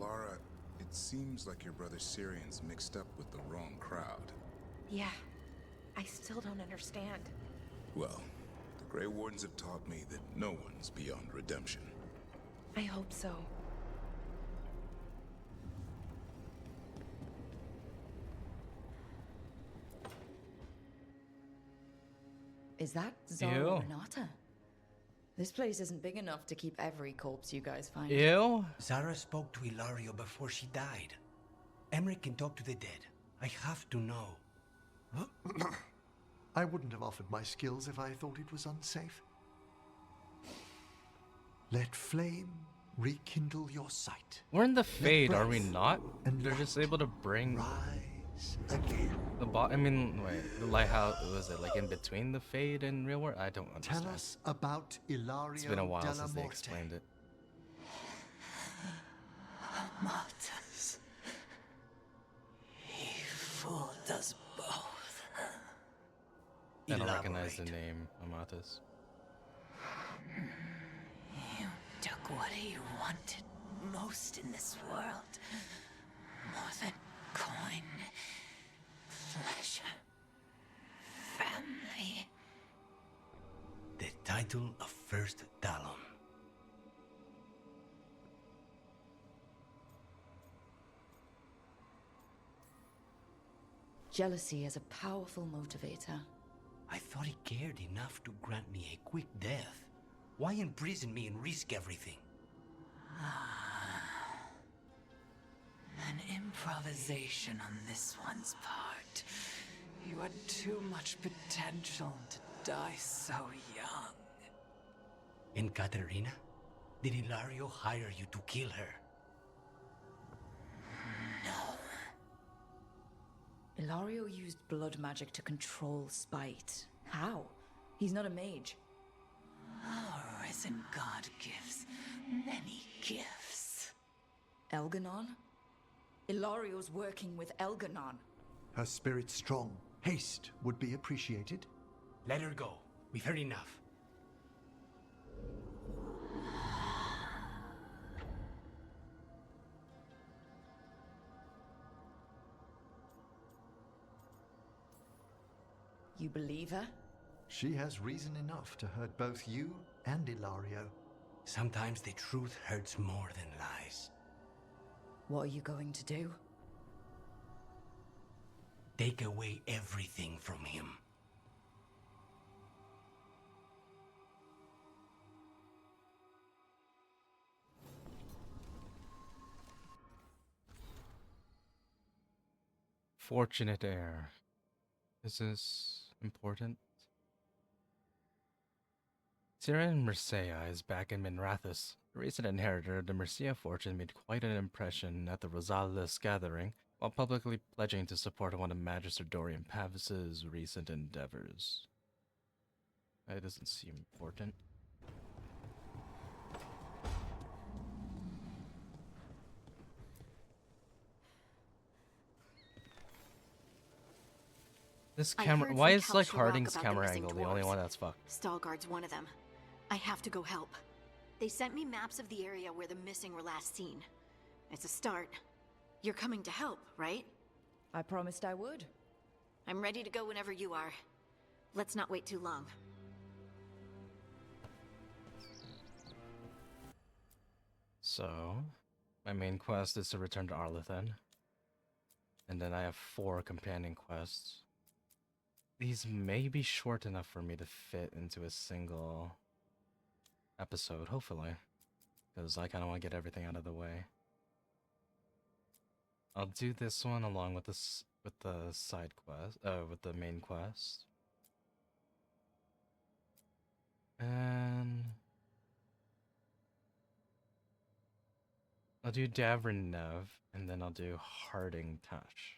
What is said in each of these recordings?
Lara, it seems like your brother Syrian's mixed up with the wrong crowd. Yeah, I still don't understand. Well, the Grey Wardens have taught me that no one's beyond redemption. I hope so. Is that Zara Renata? This place isn't big enough to keep every corpse you guys find. Ew. Zara spoke to Ilario before she died. Emmerich can talk to the dead. I have to know. I wouldn't have offered my skills if I thought it was unsafe. Let flame rekindle your sight. We're in the Fade, are we breath not? and They're just light able to bring rise again. the I mean, wait, the Lighthouse, was it like in between the Fade and Real World? I don't understand. Tell us about Ilario It's been a while della since they Morte. explained it. Amatus. He fooled us both. I don't recognize the name, Amatus. You took what he wanted most in this world. More than coin, pleasure, family. The title of First Talon. Jealousy is a powerful motivator. I thought he cared enough to grant me a quick death. Why imprison me and risk everything? An improvisation on this one's part. You had too much potential to die so young. And Katerina? Did Ilario hire you to kill her? Ilario used blood magic to control spite. How? He's not a mage. Our risen god gives many gifts. Elganon? Ilario's working with Elganon. Her spirit strong. Haste would be appreciated. Let her go. We've heard enough. You believe her? She has reason enough to hurt both you and Ilario. Sometimes the truth hurts more than lies. What are you going to do? Take away everything from him. Fortunate heir. Is this important? Tyrion Mercia is back in Minrathous. The recent inheritor of the Mercia fortune made quite an impression at the Rosales gathering, while publicly pledging to support one of Magister Dorian Pavis's recent endeavors. That doesn't seem important. This camera, why is like Harding's camera angle the only one that's fucked? Stalguard's one of them. I have to go help. They sent me maps of the area where the missing were last seen. It's a start. You're coming to help, right? I promised I would. I'm ready to go whenever you are. Let's not wait too long. So, my main quest is to return to Arlethen. And then I have 4 companion quests. These may be short enough for me to fit into a single episode, hopefully. Because I kind of want to get everything out of the way. I'll do this one along with this with the side quest, with the main quest. And I'll do Davrin Neve, and then I'll do Harding Touch.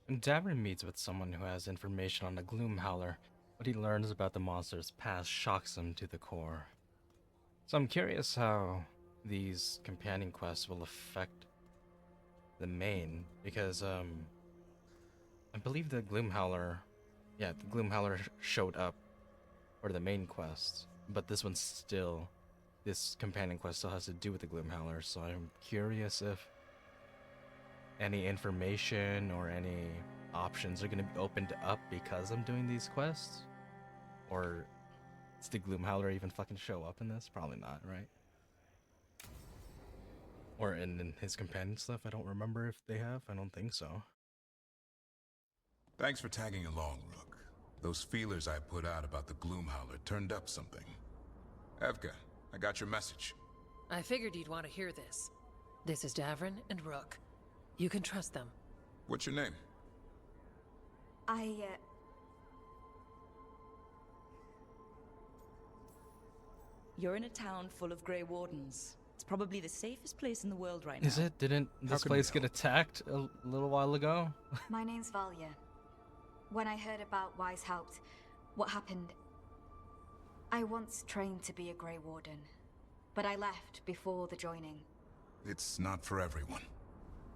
And Davrin meets with someone who has information on the Gloomhowler. What he learns about the monster's past shocks him to the core. So I'm curious how these companion quests will affect the main, because I believe the Gloomhowler Yeah, the Gloomhowler showed up for the main quest, but this companion quest still has to do with the Gloomhowler, so I'm curious if any information or any options are going to be opened up because I'm doing these quests, or does the Gloomhowler even fucking show up in this? Probably not, right? Or in his companion stuff, I don't remember if they have. I don't think so. Thanks for tagging along, Rook. Those feelers I put out about the Gloomhowler turned up something. Evka, I got your message. I figured you'd want to hear this. This is Davrin and Rook. You can trust them. What's your name? You're in a town full of Grey Wardens. It's probably the safest place in the world right now. Is it? Didn't this place get attacked a little while ago? My name's Valya. When I heard about Weishaupt, what happened... I once trained to be a Grey Warden, but I left before the joining. It's not for everyone.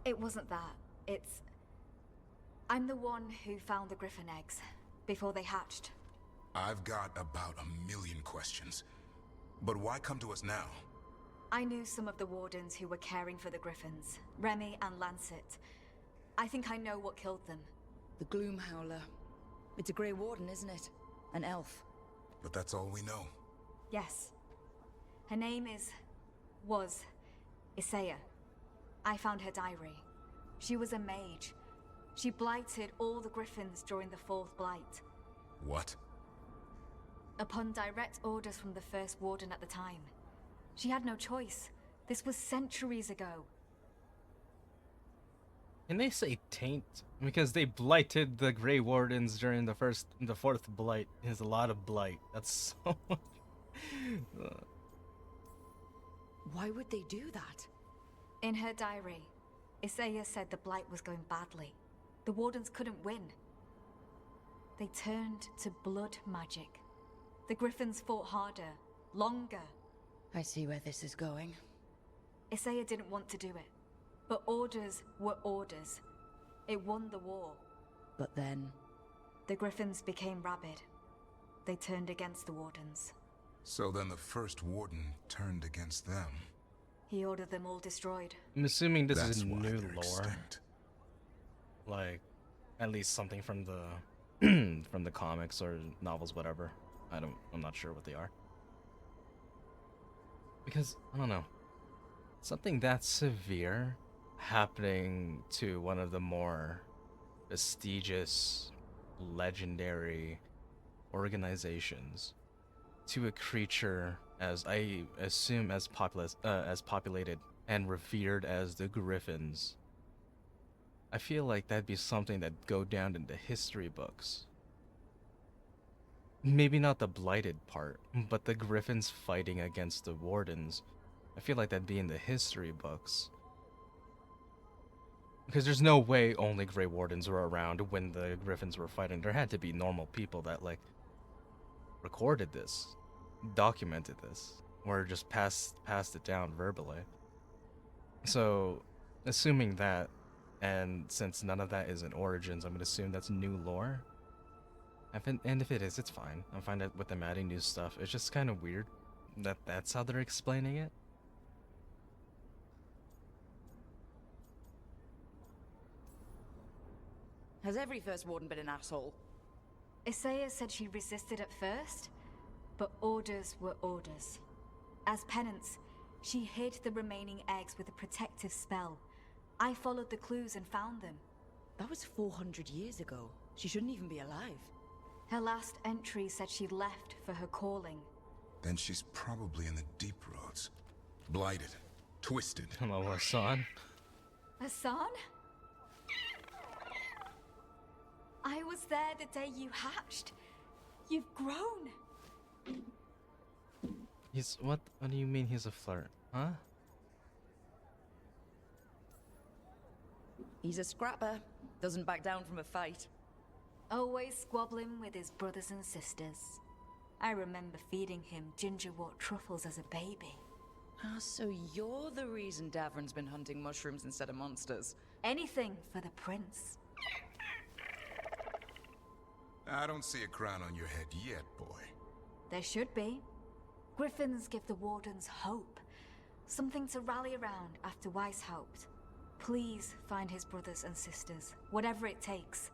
It wasn't that. It's... I'm the one who found the Griffin eggs, before they hatched. I've got about 1,000,000 questions. But why come to us now? I knew some of the Wardens who were caring for the Griffins, Remy and Lancet. I think I know what killed them. The Gloomhowler. It's a Grey Warden, isn't it? An elf. But that's all we know. Yes. Her name was Isaiah. I found her diary. She was a mage. She blighted all the Griffins during the Fourth Blight. What? Upon direct orders from the First Warden at the time. She had no choice. This was centuries ago. Can they say taint? Because they blighted the Grey Wardens during the fourth blight. There's a lot of blight. That's so much. Why would they do that? In her diary, Isaiah said the blight was going badly. The Wardens couldn't win. They turned to blood magic. The Griffins fought harder, longer. I see where this is going. Isaiah didn't want to do it, but orders were orders. It won the war. But then... The Griffins became rabid. They turned against the Wardens. So then the First Warden turned against them. He ordered them all destroyed. I'm assuming this is why new they're lore. extinct. Like, at least something from the from the comics or novels, whatever. I'm not sure what they are. Because, I don't know. Something that severe happening to one of the more prestigious, legendary organizations to a creature as I assume as populated and revered as the Griffins. I feel like that'd be something that'd go down in the history books. Maybe not the blighted part, but the Griffins fighting against the Wardens. I feel like that'd be in the history books. Because there's no way only Grey Wardens were around when the Griffins were fighting. There had to be normal people that, like, recorded this, documented this, or just passed it down verbally. So, assuming that, and since none of that is in Origins, I'm gonna assume that's new lore. And if it is, it's fine. I'm fine with them adding new stuff. It's just kind of weird that that's how they're explaining it. Has every First Warden been an asshole? Isaiah said she resisted at first, but orders were orders. As penance, she hid the remaining eggs with a protective spell. I followed the clues and found them. That was 400 years ago. She shouldn't even be alive. Her last entry said she left for her calling. Then she's probably in the deep roads. Blighted. Twisted. Hello, Hassan. Hassan? I was there the day you hatched. You've grown. He's what? What do you mean he's a flirt? Huh? He's a scrapper. Doesn't back down from a fight. Always squabbling with his brothers and sisters. I remember feeding him gingerwort truffles as a baby. Ah, so you're the reason Davrin's been hunting mushrooms instead of monsters. Anything for the prince. I don't see a crown on your head yet, boy. There should be. Griffins give the Wardens hope. Something to rally around after Weiss helped. Please find his brothers and sisters, whatever it takes.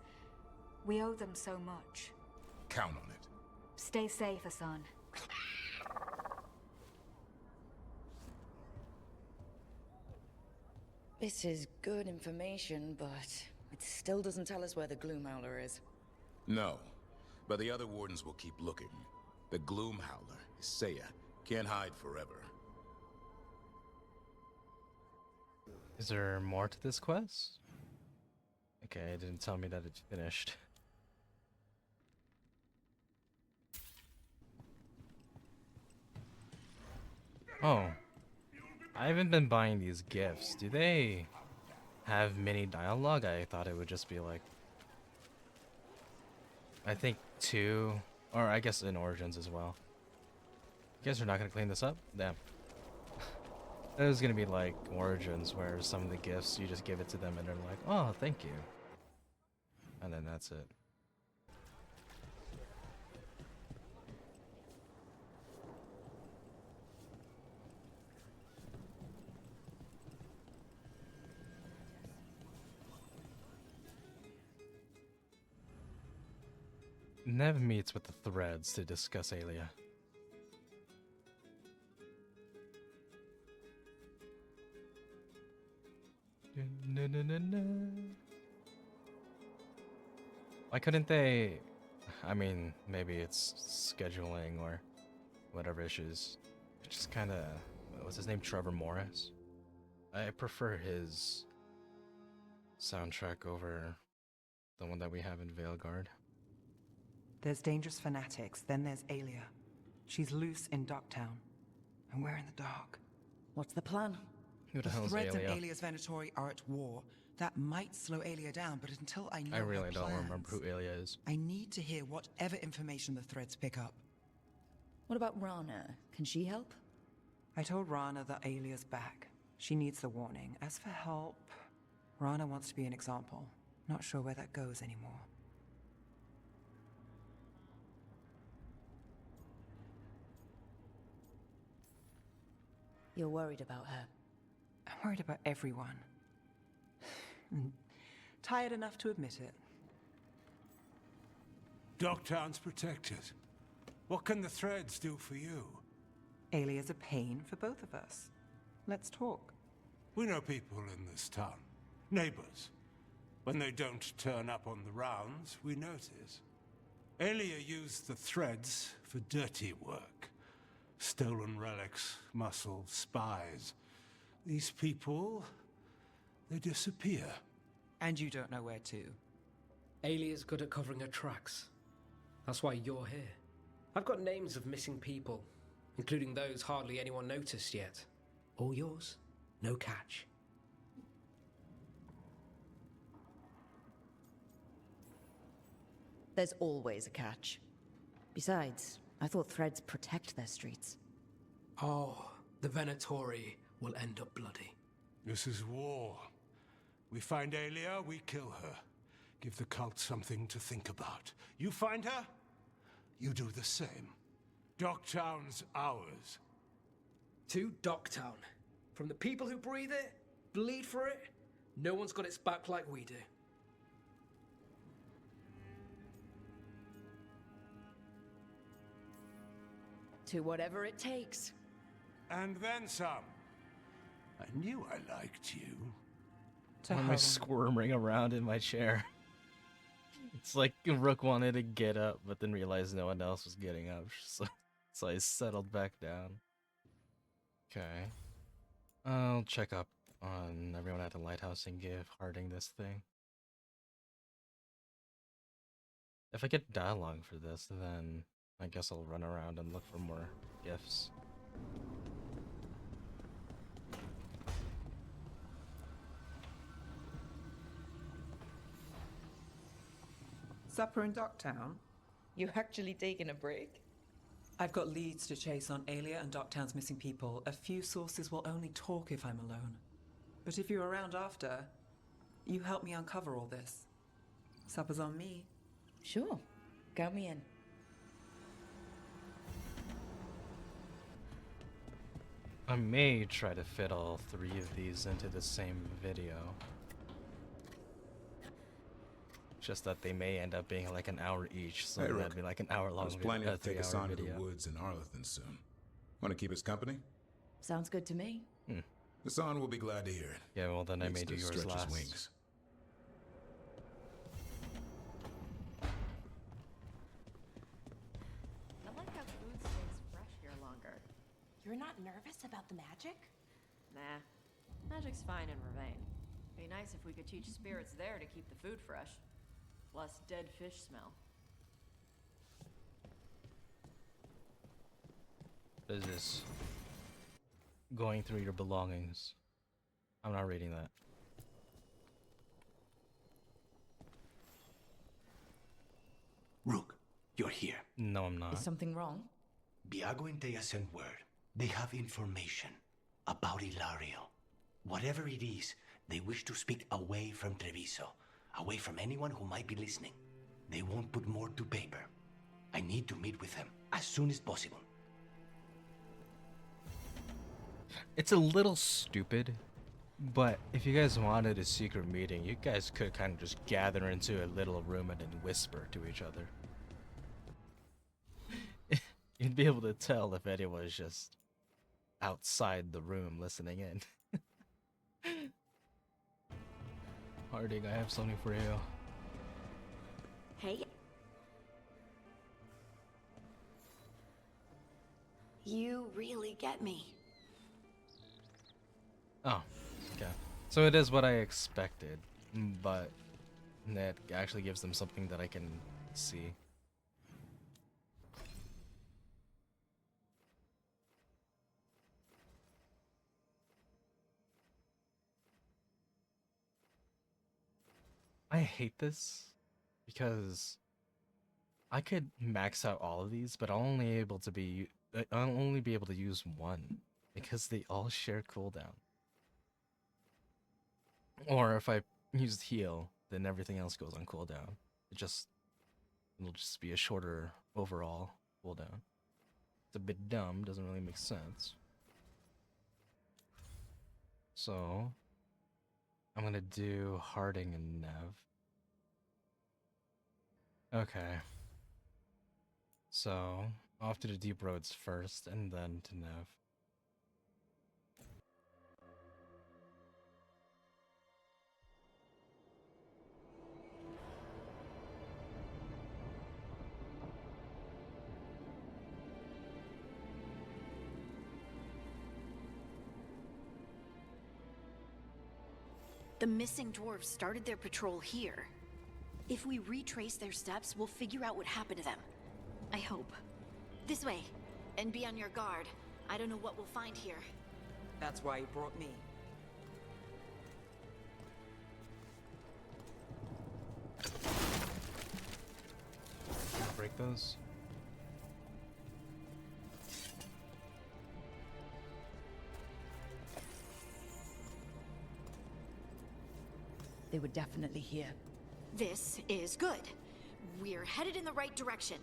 We owe them so much. Count on it. Stay safe, Hassan. This is good information, but it still doesn't tell us where the Gloomhowler is. No, but the other wardens will keep looking. The Gloomhowler is Saya. Can't hide forever. Is there more to this quest? Okay, it didn't tell me that it's finished. Oh. I haven't been buying these gifts. Do they have mini dialogue? I thought it would just be like... I think 2, or I guess in Origins as well. You guys are not gonna clean this up? Damn. It was gonna be like Origins, where some of the gifts, you just give it to them and they're like, oh, thank you. And then that's it. Neve meets with the Threads to discuss Aelia. Why couldn't they... I mean, maybe it's scheduling or whatever issues. Just kind of... What's his name? Trevor Morris? I prefer his soundtrack over the one that we have in Veilguard. There's dangerous fanatics, then there's Aelia. She's loose in Docktown, and we're in the dark. What's the plan? Who the hell is Threads Aelia? and Aelia's Venatori are at war. That might slow Aelia down, but until I know I really her don't plans, remember who Aelia is. I need to hear whatever information the Threads pick up. What about Rana? Can she help? I told Rana that Aelia's back. She needs the warning. As for help, Rana wants to be an example. Not sure where that goes anymore. You're worried about her. I'm worried about everyone. Tired enough to admit it. Docktown's protected. What can the Threads do for you? Aelia's a pain for both of us. Let's talk. We know people in this town. Neighbors. When they don't turn up on the rounds, we notice. Aelia used the Threads for dirty work. Stolen relics, muscle, spies. These people, they disappear. And you don't know where to. Aelia's good at covering her tracks. That's why you're here. I've got names of missing people, including those hardly anyone noticed yet. All yours, no catch. There's always a catch. Besides, I thought Threads protect their streets. Oh, the Venatori will end up bloody. This is war. We find Aelia, we kill her. Give the cult something to think about. You find her, you do the same. Docktown's ours. To Docktown. From the people who breathe it, bleed for it, no one's got its back like we do. To whatever it takes. And then some. I knew I liked you. Why am I squirming around in my chair? It's like Rook wanted to get up, but then realized no one else was getting up, so I settled back down. Okay. I'll check up on everyone at the Lighthouse and give Harding this thing. If I get dialogue for this, then I guess I'll run around and look for more gifts. Supper in Docktown? You actually taking a break? I've got leads to chase on Aelia and Docktown's missing people. A few sources will only talk if I'm alone. But if you're around after, you help me uncover all this. Supper's on me. Sure. Count me in. I may try to fit all 3 of these into the same video. Just that they may end up being like an hour each, so Hey, that'd Rook. be like an hour-long There's plenty to take us 3-hour on to the video. woods in Arlington soon. Want to keep us company? Sounds good to me. Hassan will be glad to hear it. Yeah, well then I Needs may do to yours stretch his last. wings. I like how food stays fresh here longer. You're not nervous about the magic? Nah. Magic's fine in Ravane. Be nice if we could teach spirits there to keep the food fresh. Less dead fish smell. What is this? Going through your belongings. I'm not reading that. Rook, you're here. No, I'm not. Is something wrong? Biago and Thea sent word. They have information about Ilario. Whatever it is, they wish to speak away from Treviso, away from anyone who might be listening. They won't put more to paper. I need to meet with them as soon as possible. It's a little stupid, but if you guys wanted a secret meeting, you guys could kind of just gather into a little room and then whisper to each other. You'd be able to tell if anyone was just outside the room listening in. Harding, I have something for you. Hey. You really get me. Oh, okay. So it is what I expected, but that actually gives them something that I can see. I hate this because I could max out all of these, but I'll only be able to use one because they all share cooldown. Or if I use heal, then everything else goes on cooldown. It'll just be a shorter overall cooldown. It's a bit dumb, doesn't really make sense. So I'm gonna do Harding and Neve. Okay. So off to the deep roads first, and then to Neve. The missing dwarves started their patrol here. If we retrace their steps, we'll figure out what happened to them. I hope. This way. And be on your guard. I don't know what we'll find here. That's why you brought me. Break those. They were definitely here. This is good. We're headed in the right direction.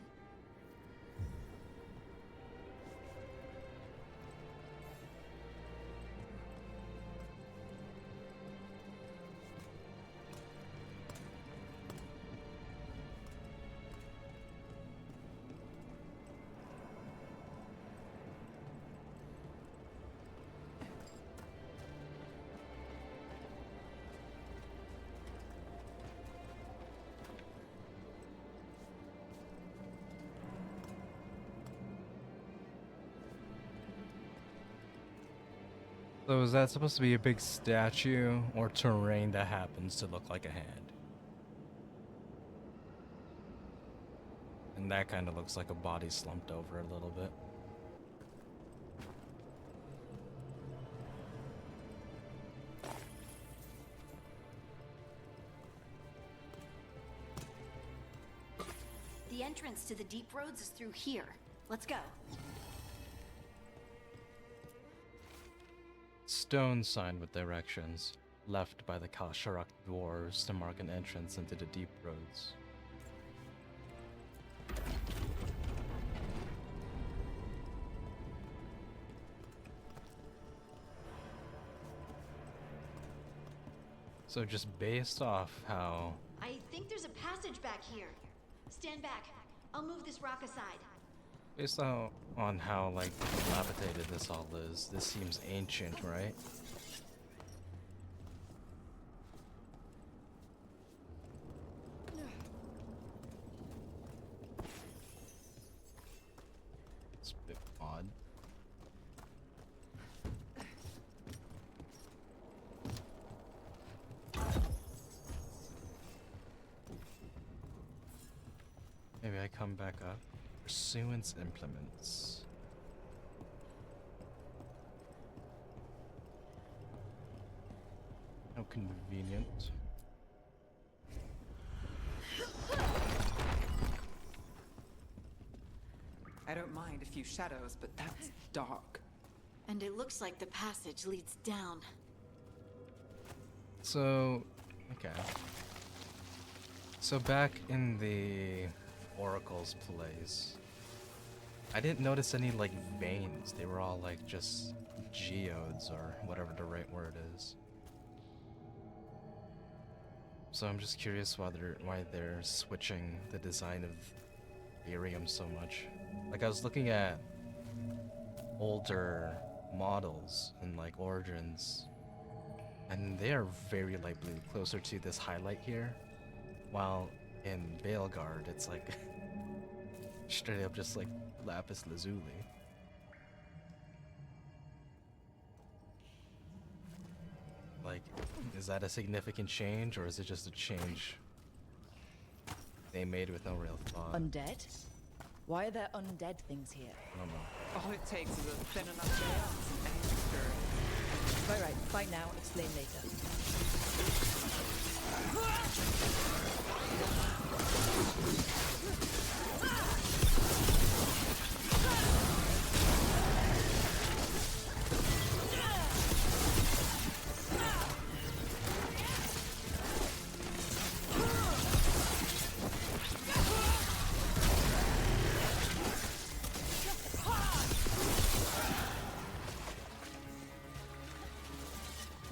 So is that supposed to be a big statue or terrain that happens to look like a hand? And that kind of looks like a body slumped over a little bit. The entrance to the deep roads is through here. Let's go. Stone sign with directions, left by the Kalsharak dwarves to mark an entrance into the deep roads. So just based off how... I think there's a passage back here. Stand back. I'll move this rock aside. Based on how, like, dilapidated this all is, this seems ancient, right? It's a bit odd. Maybe I come back up. Pursuance implements. How convenient. I don't mind a few shadows, but that's dark. And it looks like the passage leads down. So, okay. So back in the Oracle's place, I didn't notice any like veins. They were all like just geodes or whatever the right word is. So I'm just curious why they're switching the design of Irium so much. Like I was looking at older models in like Origins, and they are very light blue, closer to this highlight here. While in Veilguard, it's like straight up just like lapis lazuli. Like, is that a significant change, or is it just a change they made with no real thought? Undead? Why are there undead things here? I don't know. All it takes is a thin enough layer and stir it. Right, fight now, explain later.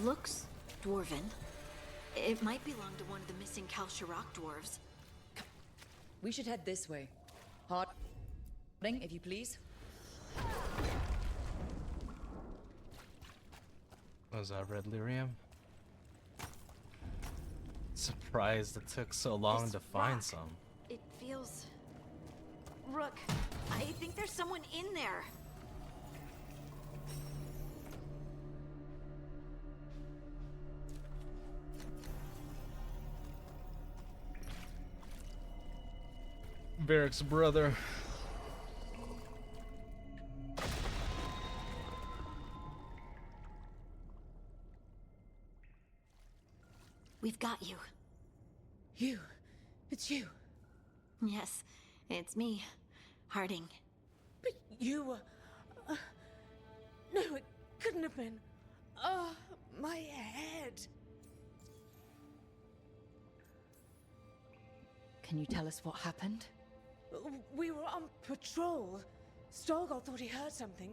Looks dwarven. It might belong to one of the missing Kalsharok dwarves. We should head this way. Hard, if you please. Was that red lyrium? Surprised it took so long This to find rock, some. It feels... Rook, I think there's someone in there. Varric's brother. We've got you. You? It's you? Yes, it's me, Harding. But you were... no, it couldn't have been. Oh, my head. Can you tell us what happened? We were on patrol. Storgol thought he heard something.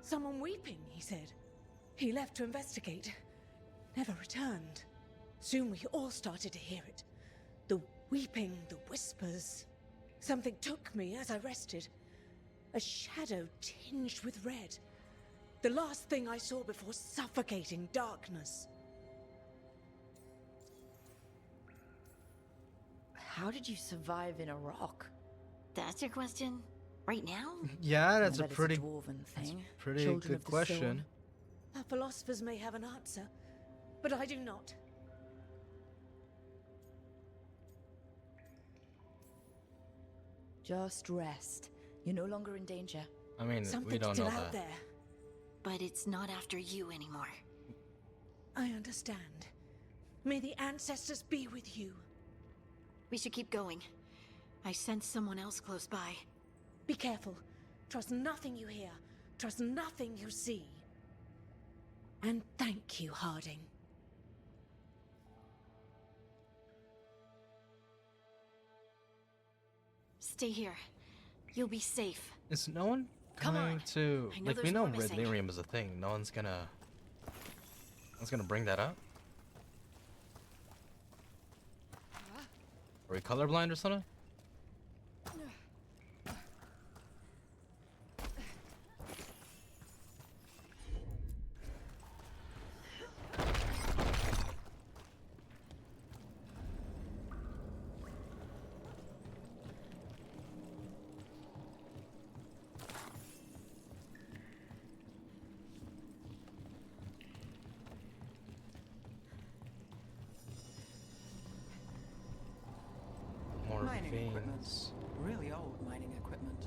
Someone weeping, he said. He left to investigate. Never returned. Soon we all started to hear it. The weeping, the whispers. Something took me as I rested. A shadow tinged with red. The last thing I saw before suffocating darkness. How did you survive in a rock? That's your question? Right now? Yeah, that's I a bet pretty, it's a dwarven thing. pretty Children good of the question. Stone. Our philosophers may have an answer, but I do not. Just rest. You're no longer in danger. I mean, we Something's don't still know out that. there. But it's not after you anymore. I understand. May the ancestors be with you. We should keep going. I sense someone else close by. Be careful. Trust nothing you hear. Trust nothing you see. And thank you, Harding. Stay here. You'll be safe. Is no one Come going on. to I know like we there's know more missing. Redlyrium is a thing. No one's gonna bring that up? Are we colorblind or something? Mining equipment. Really old mining equipment.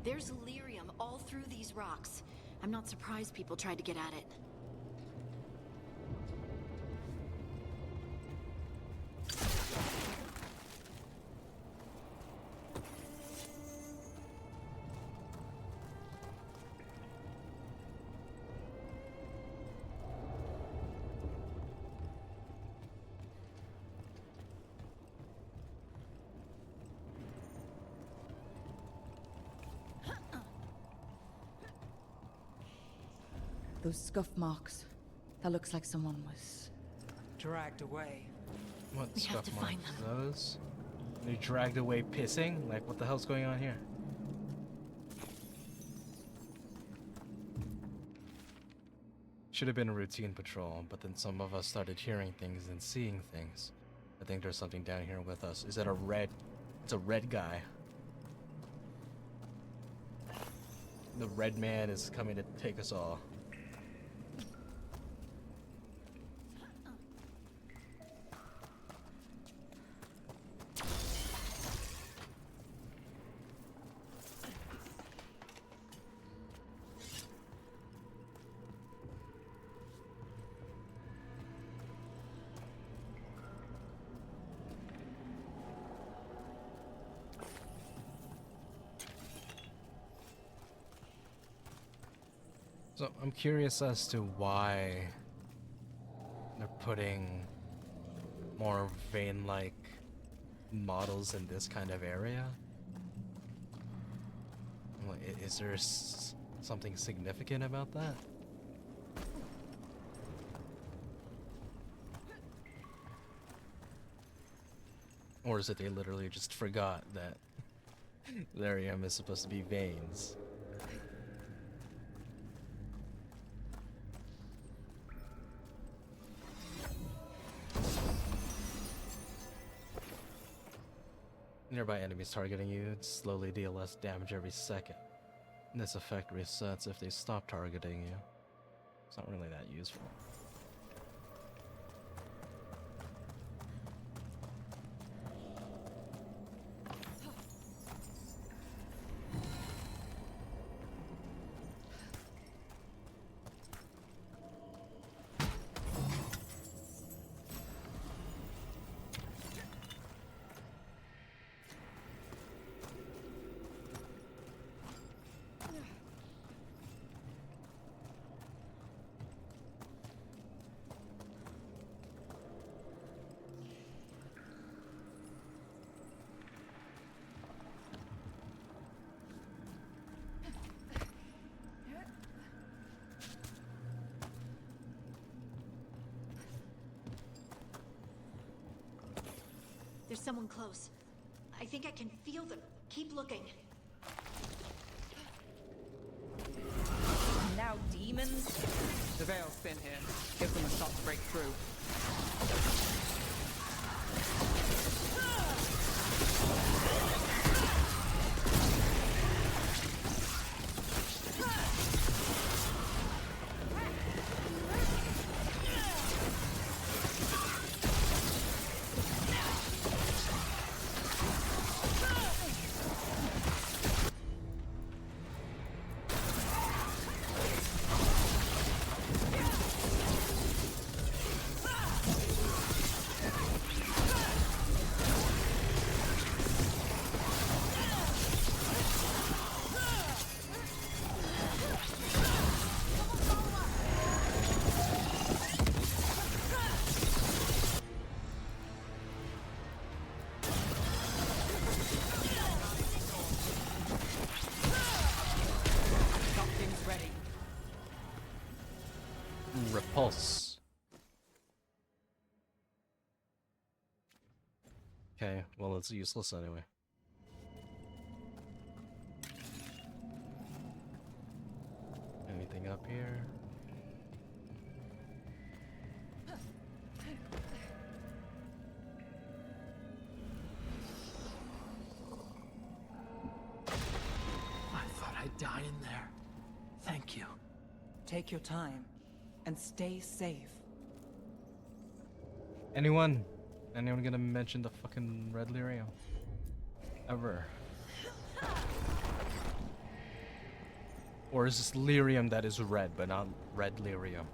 There's lyrium all through these rocks. I'm not surprised people tried to get at it. Those scuff marks. That looks like someone was... Dragged away. What We have stuff to marks? find them. Those? They dragged away pissing? Like what the hell's going on here? Should have been a routine patrol, but then some of us started hearing things and seeing things. I think there's something down here with us. Is that a red? It's a red guy. The red man is coming to take us all. So I'm curious as to why they're putting more vein-like models in this kind of area. Is there something significant about that? Or is it they literally just forgot that lyrium is supposed to be veins? Nearby enemies targeting you slowly deal less damage every second. This effect resets if they stop targeting you. It's not really that useful. There's someone close. I think I can feel them. Keep looking. Now demons? The Veil's thin here. Give them a shot to break through. pulse. Okay, well, it's useless anyway. Anything up here? I thought I'd die in there. Thank you. Take your time and stay safe. Anyone gonna mention the fucking red lyrium? Ever? Or is this lyrium that is red, but not red lyrium?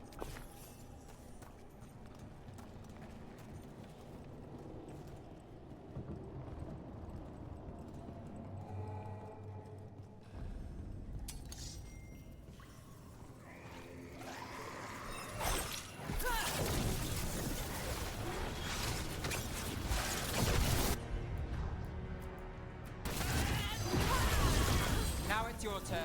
Now it's your turn.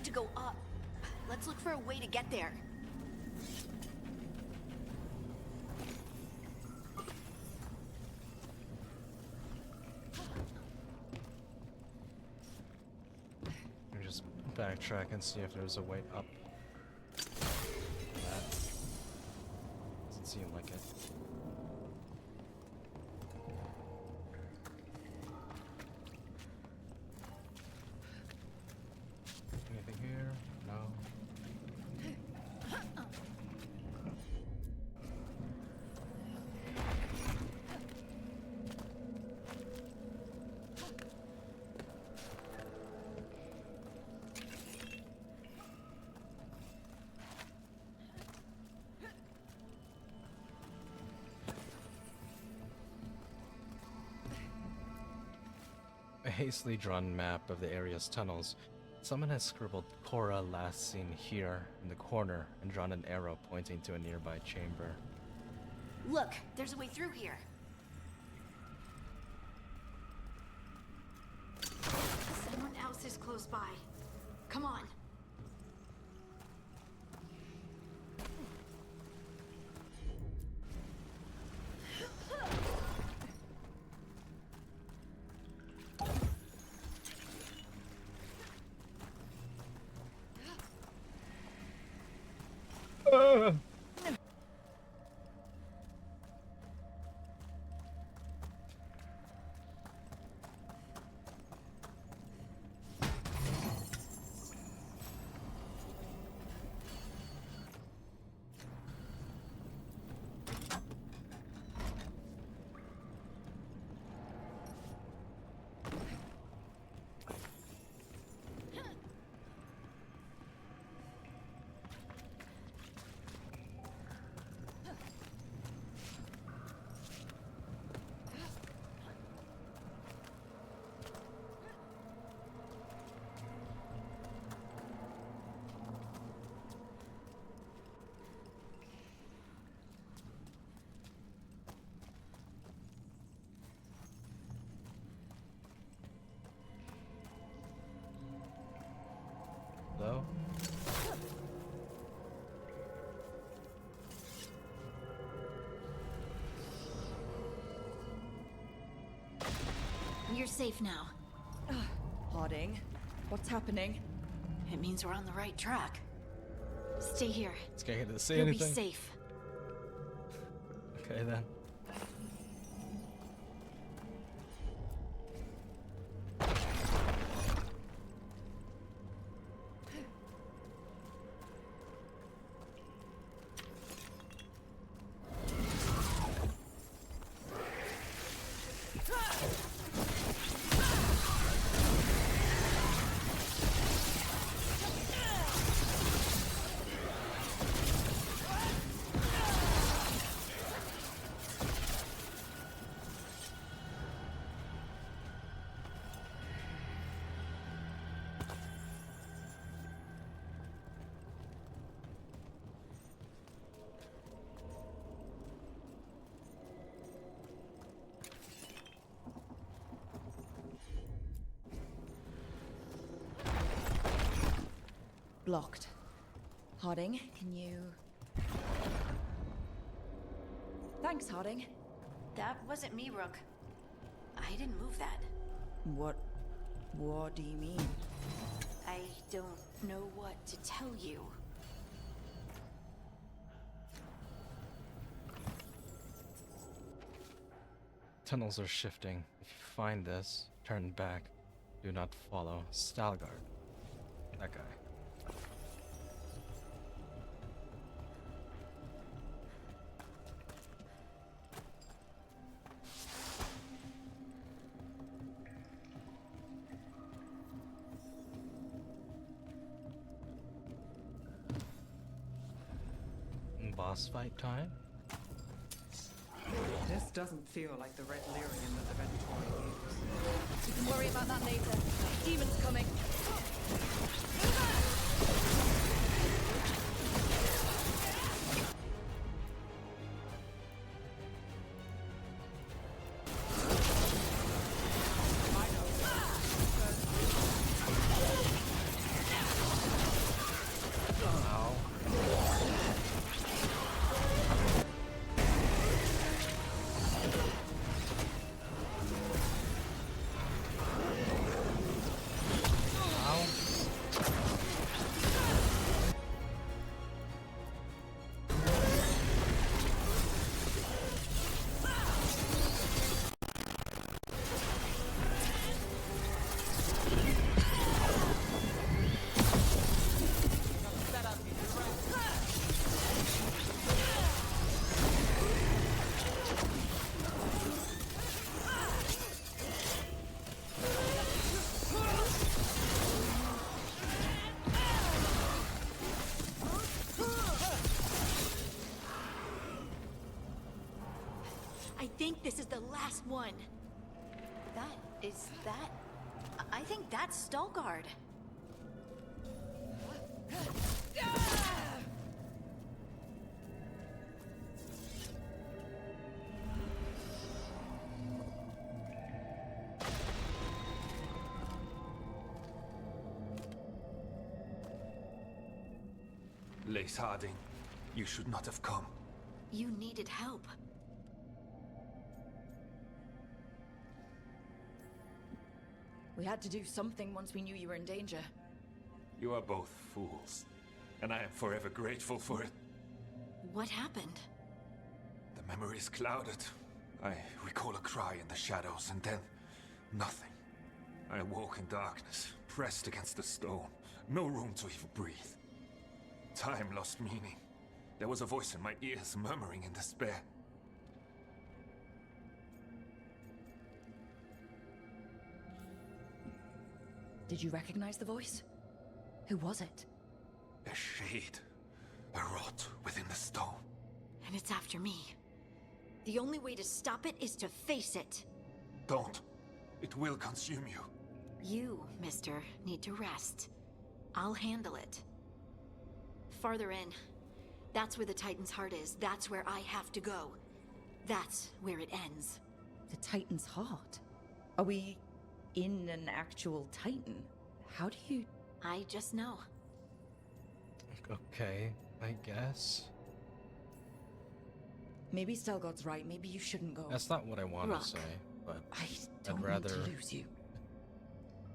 To go up. Let's look for a way to get there. Let me just backtrack and see if there's a way up. That doesn't seem like it. Anything here? No. A hastily drawn map of the area's tunnels. Someone has scribbled Cora last seen here in the corner and drawn an arrow pointing to a nearby chamber. Look, there's a way through here. Someone else is close by. Come on. Though? You're safe now. Harding, what's happening? It means we're on the right track. Stay here. Scared to say You'll anything? be safe. Okay then. Blocked. Harding, can you... Thanks, Harding. That wasn't me, Rook. I didn't move that. What do you mean? I don't know what to tell you. Tunnels are shifting. If you find this, turn back. Do not follow. Stalgard. That guy. Boss fight time? This doesn't feel like the red lyrium that the Venatori used. You can worry about that later. Demon's coming. I think this is the last one. I think that's Stalgard. Lace Harding, you should not have come. You needed help. We had to do something once we knew you were in danger. You are both fools, and I am forever grateful for it. What happened? The memory is clouded. I recall a cry in the shadows, and then nothing. I awoke in darkness, pressed against the stone. No room to even breathe. Time lost meaning. There was a voice in my ears murmuring in despair. Did you recognize the voice? Who was it? A shade. A rot within the stone. And it's after me. The only way to stop it is to face it. Don't. It will consume you. You, mister, need to rest. I'll handle it. Farther in. That's where the Titan's heart is. That's where I have to go. That's where it ends. The Titan's heart? Are we in an actual Titan? How do you... I just know. Okay, I guess. Maybe Stelgod's right. Maybe you shouldn't go. That's not what I want Rock. to say, but I don't I'd rather need to lose you.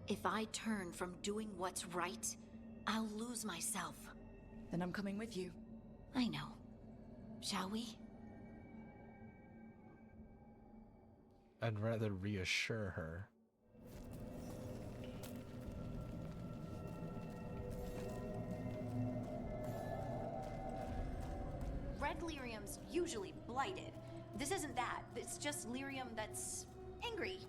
If I turn from doing what's right, I'll lose myself. Then I'm coming with you. I know. Shall we? I'd rather reassure her. Red lyrium's usually blighted. This isn't that. It's just lyrium that's angry.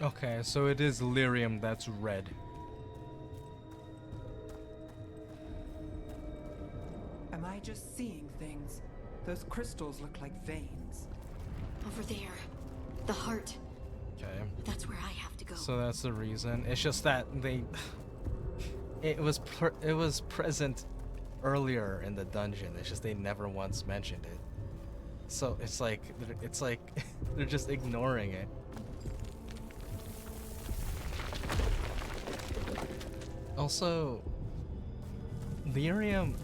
Okay, so it is lyrium that's red. Am I just seeing things? Those crystals look like veins. Over there. The heart. Okay. That's where I have to go. So that's the reason. It's just that they... It was present earlier in the dungeon. It's just they never once mentioned it. So it's like they're just ignoring it. Also, lyrium.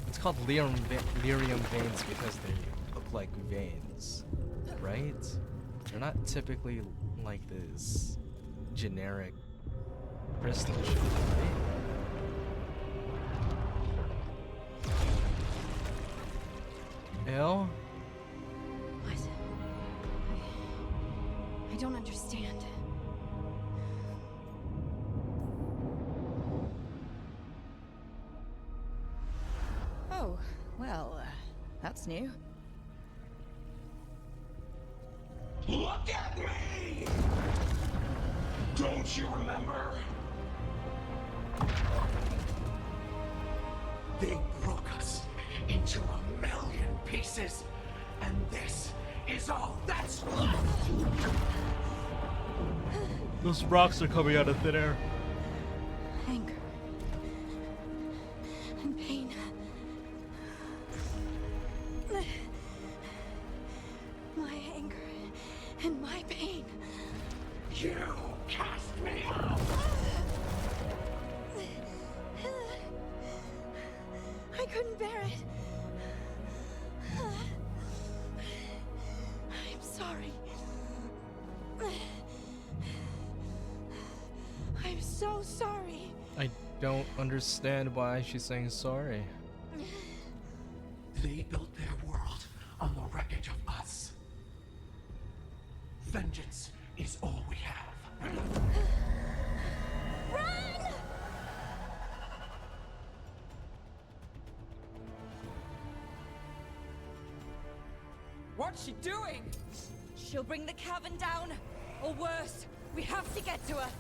It's called lyrium veins because they look like veins, right? They're not typically like this generic crystal shape, right? Ew? What? I don't understand. Oh, well, that's new. Look at me! Don't you remember? They broke us into 1,000,000 pieces, and this is all that's left. Those rocks are coming out of thin air. Anger. And pain. My anger and my pain. You cast me out! I couldn't bear it. I'm sorry. I'm so sorry. I don't understand why she's saying sorry. They built their world on the wreckage of us. Vengeance is all we have. Run! What's she doing? She'll bring the cavern down, or worse, we have to get to her.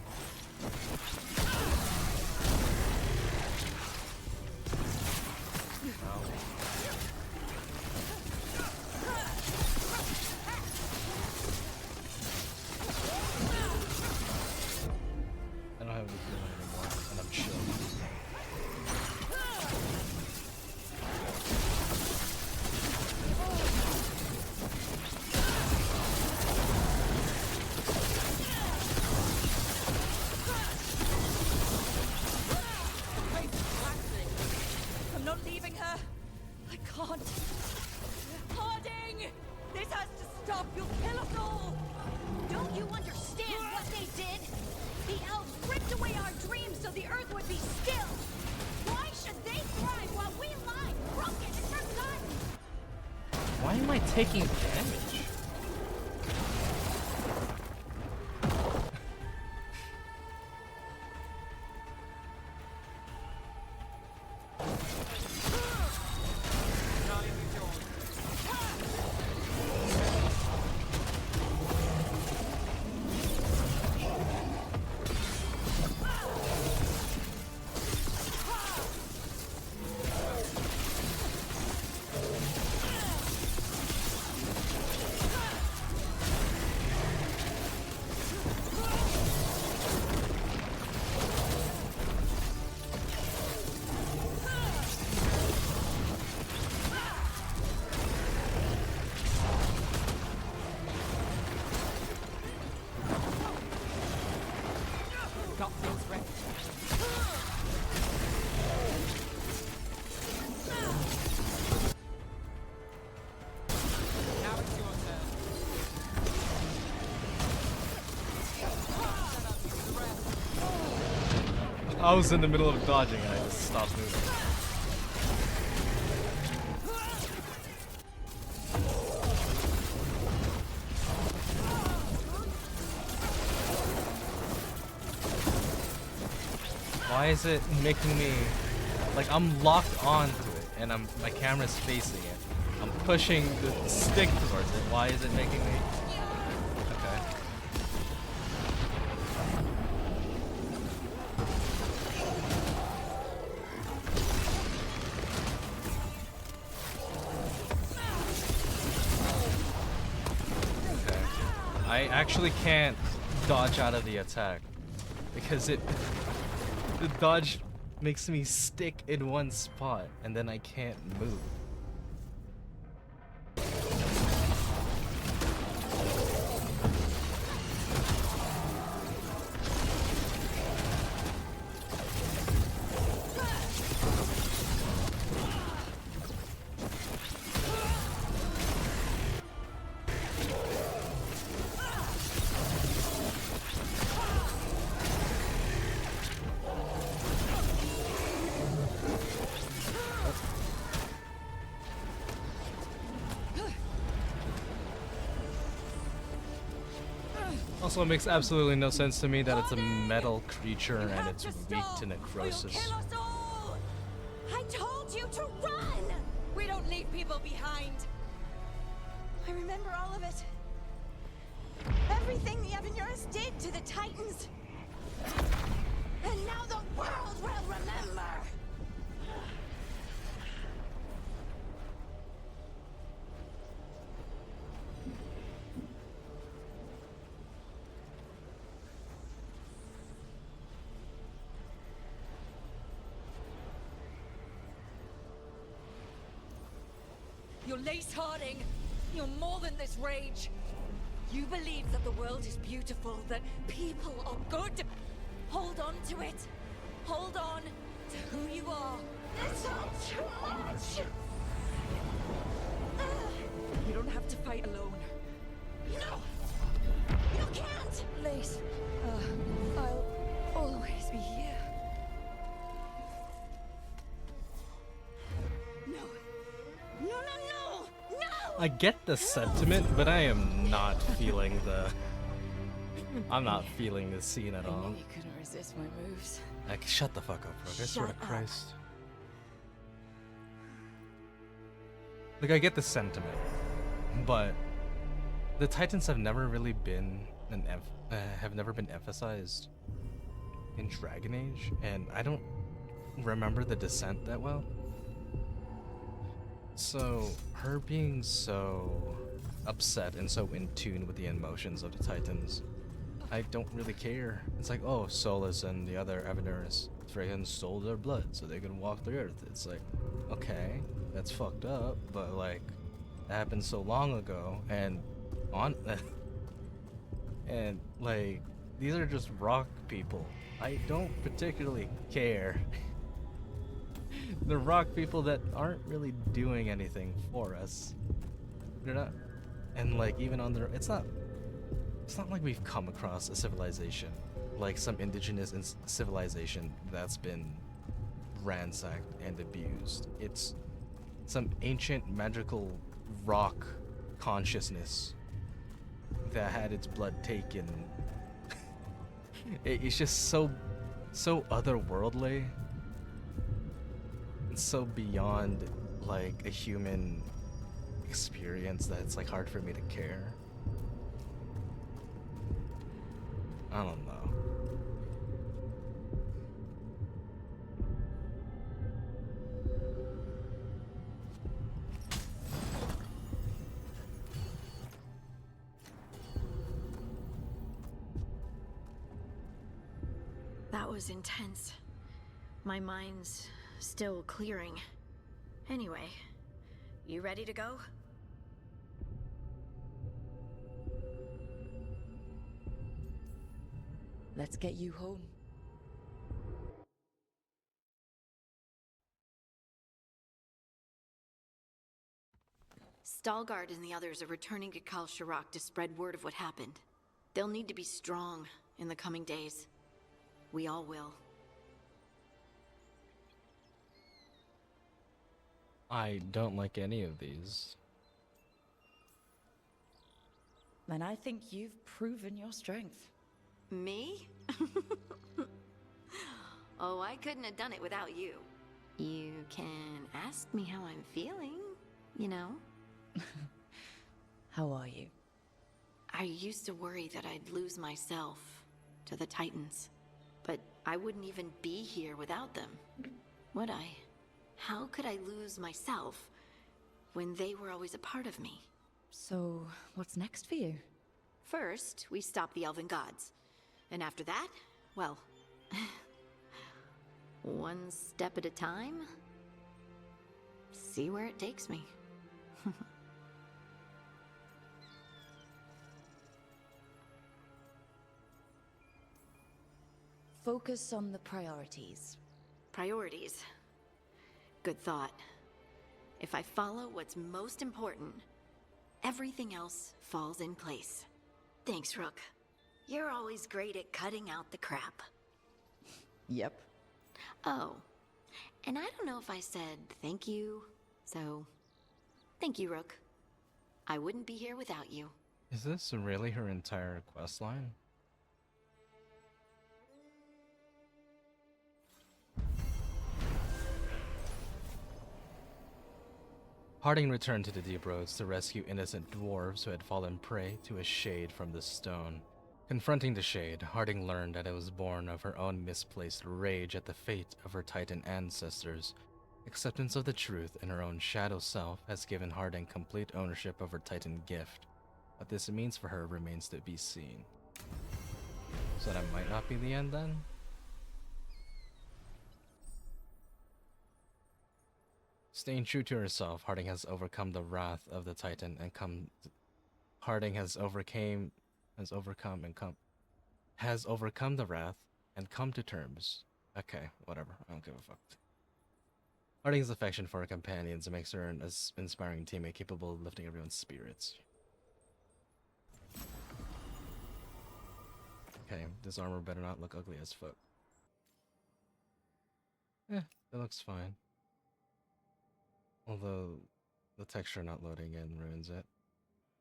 I don't have any feeling anymore, and I'm chill. I'm not leaving her. I can't. Harding! This has to stop. You'll kill us all. Don't you understand what they did? The elves ripped away our dreams so the earth would be still. Why should they thrive while we lie, broken and forgotten? Why am I taking damage? Got things ready. Now it's your turn. I was in the middle of dodging, I just stops moving. Why is it making me like I'm locked onto it and my camera's facing it? I'm pushing the stick towards it. Why is it making me? Okay. Okay. I actually can't dodge out of the attack because the dodge makes me stick in one spot and then I can't move. Also, it makes absolutely no sense to me that it's a metal creature and it's weak to necrosis. Kill us all! I told you to run! We don't leave people behind. I remember all of it. Everything the Avenurus did to the Titans. And now the world will remember! You're Lace Harding. You're more than this rage. You believe that the world is beautiful, that people are good. Hold on to it. Hold on to who you are. It's all too much. You don't have to fight alone. No! You can't! Lace, I'll always be here. No! No, no, no! No! I get the sentiment, but I am not feeling I'm not feeling the scene at all. I knew you couldn't resist my moves. Like, shut the fuck up, bro. I swear to Christ. Like, I get the sentiment, but the Titans have never really been have never been emphasized in Dragon Age, and I don't remember the Descent that well. So her being so upset and so in tune with the emotions of the Titans, I don't really care. It's like, oh, Solus and the other Avenurus freaking stole their blood so they can walk the earth. It's like, okay, that's fucked up, but like, that happened so long ago, and and like, these are just rock people. I don't particularly care. The rock people that aren't really doing anything for us. They're not, and like, even on their, it's not like we've come across a civilization, like some indigenous civilization that's been ransacked and abused. It's some ancient magical rock consciousness that had its blood taken. It's just so otherworldly. It's so beyond like a human experience that it's like hard for me to care. I don't know. That was intense. My mind's still clearing. Anyway, you ready to go? Let's get you home. Stalgard and the others are returning to Kal Shirak to spread word of what happened. They'll need to be strong in the coming days. We all will. I don't like any of these. And I think you've proven your strength. Me? Oh, I couldn't have done it without you. You can ask me how I'm feeling, you know? How are you? I used to worry that I'd lose myself to the Titans. But I wouldn't even be here without them, would I? How could I lose myself when they were always a part of me? So, what's next for you? First, we stop the Elven gods. And after that, well, one step at a time. See where it takes me. Focus on the priorities. Priorities. Good thought. If I follow what's most important, everything else falls in place. Thanks, Rook. You're always great at cutting out the crap. Yep. Oh, and I don't know if I said thank you, so thank you, Rook. I wouldn't be here without you. Is this really her entire quest line? Harding returned to the deep roads to rescue innocent dwarves who had fallen prey to a shade from the stone. Confronting the shade, Harding learned that it was born of her own misplaced rage at the fate of her Titan ancestors. Acceptance of the truth in her own shadow self has given Harding complete ownership of her Titan gift. What this means for her remains to be seen. So that might not be the end then? Staying true to herself, Harding has overcome the wrath of the Titan and Harding has overcome the wrath and come to terms. Okay, whatever. I don't give a fuck. Harding's affection for her companions makes her an inspiring teammate capable of lifting everyone's spirits. Okay, this armor better not look ugly as fuck. It looks fine. Although, the texture not loading in ruins it.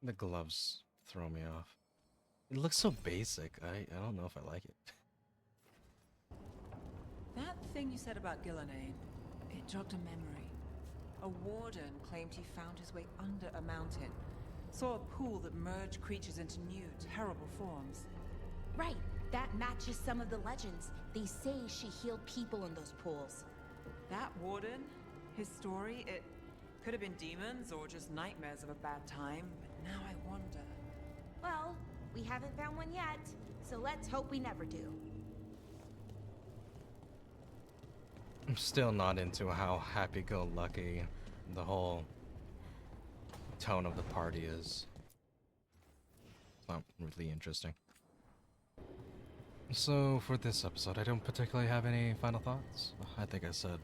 The gloves throw me off. It looks so basic, I don't know if I like it. That thing you said about Gillenane, it jogged a memory. A warden claimed he found his way under a mountain. Saw a pool that merged creatures into new, terrible forms. Right, that matches some of the legends. They say she healed people in those pools. That warden, his story, it could have been demons or just nightmares of a bad time, but now I wonder. Well, we haven't found one yet, so let's hope we never do. I'm still not into how happy-go-lucky the whole tone of the party is. It's not really interesting. So, for this episode, I don't particularly have any final thoughts. I think I said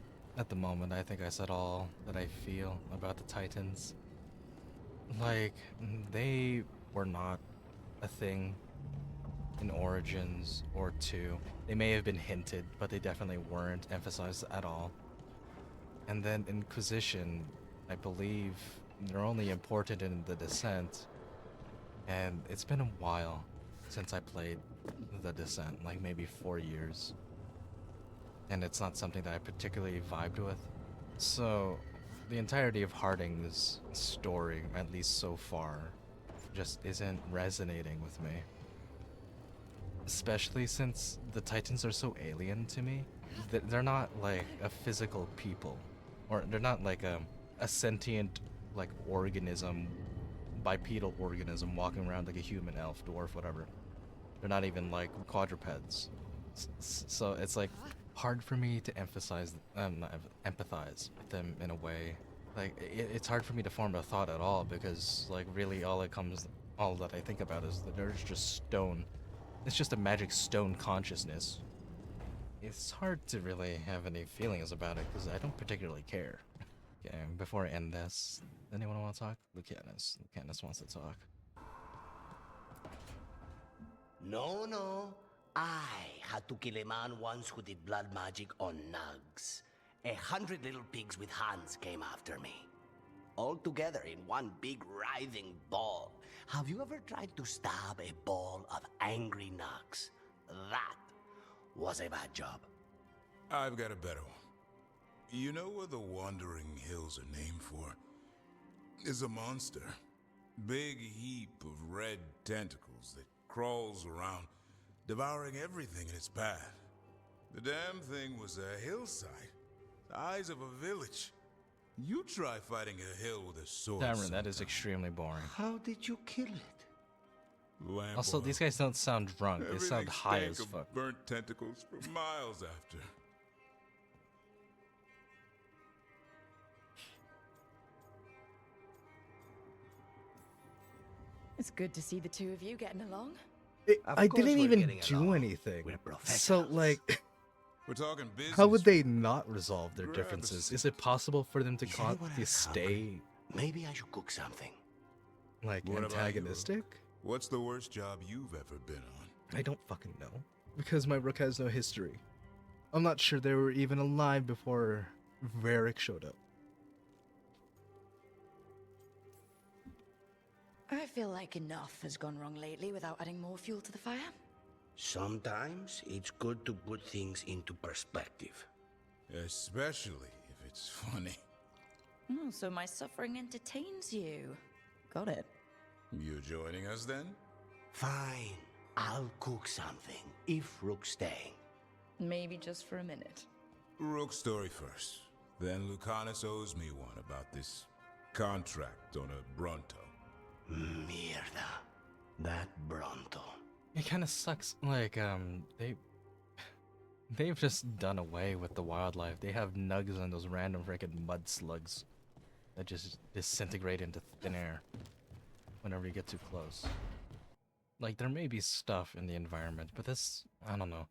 all that I feel about the Titans. Like, they were not a thing in Origins or 2. They may have been hinted, but they definitely weren't emphasized at all. And then Inquisition, I believe they're only important in the Descent. And it's been a while since I played the Descent, like maybe 4 years. And it's not something that I particularly vibed with. So, the entirety of Harding's story, at least so far, just isn't resonating with me. Especially since the Titans are so alien to me. They're not like a physical people. Or they're not like a sentient like organism, bipedal organism walking around like a human, elf, dwarf, whatever. They're not even like quadrupeds. So it's like hard for me to empathize with them in a way. Like it's hard for me to form a thought at all because like really all that I think about is that there's just stone. It's just a magic stone consciousness. It's hard to really have any feelings about it because I don't particularly care. Okay, before I end this, anyone want to talk? Lucanus wants to talk. No. I had to kill a man once who did blood magic on nugs. 100 little pigs with hands came after me. All together in one big writhing ball. Have you ever tried to stab a ball of angry knocks? That was a bad job. I've got a better one. You know what the Wandering Hills are named for? Is a monster. Big heap of red tentacles that crawls around, devouring everything in its path. The damn thing was a hillside, the size of a village. You try fighting a hill with a sword. Davrin, that is extremely boring. How did you kill it? Lamp Also, oil. these guys don't sound drunk. They sound Everything high stank as of fuck. burnt tentacles for miles after. It's good to see the two of you getting along. I didn't even do anything. So, like, We're talking business. how would they not resolve their Grab a differences? Is it possible for them to Is anyone to else stay, Maybe I should cook something. like, What about you? antagonistic? What's the worst job you've ever been on? I don't fucking know. Because my rook has no history. I'm not sure they were even alive before Varric showed up. I feel like enough has gone wrong lately without adding more fuel to the fire. Sometimes it's good to put things into perspective. Especially if it's funny. Oh, so my suffering entertains you. Got it. You joining us then? Fine. I'll cook something, if Rook's staying. Maybe just for a minute. Rook's story first. Then Lucanus owes me one about this contract on a Bronto. Mierda. That Bronto. It kind of sucks. Like, they've just done away with the wildlife. They have nugs and those random freaking mud slugs that just disintegrate into thin air whenever you get too close. Like, there may be stuff in the environment, but this, I don't know,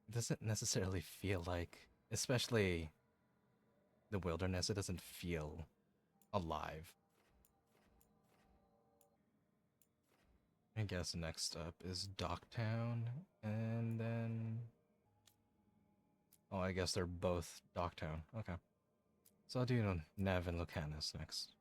it doesn't necessarily feel like, especially the wilderness, it doesn't feel alive. I guess next up is Docktown, and then... Oh, I guess they're both Docktown. Okay. So I'll do Neve and Lucanus next.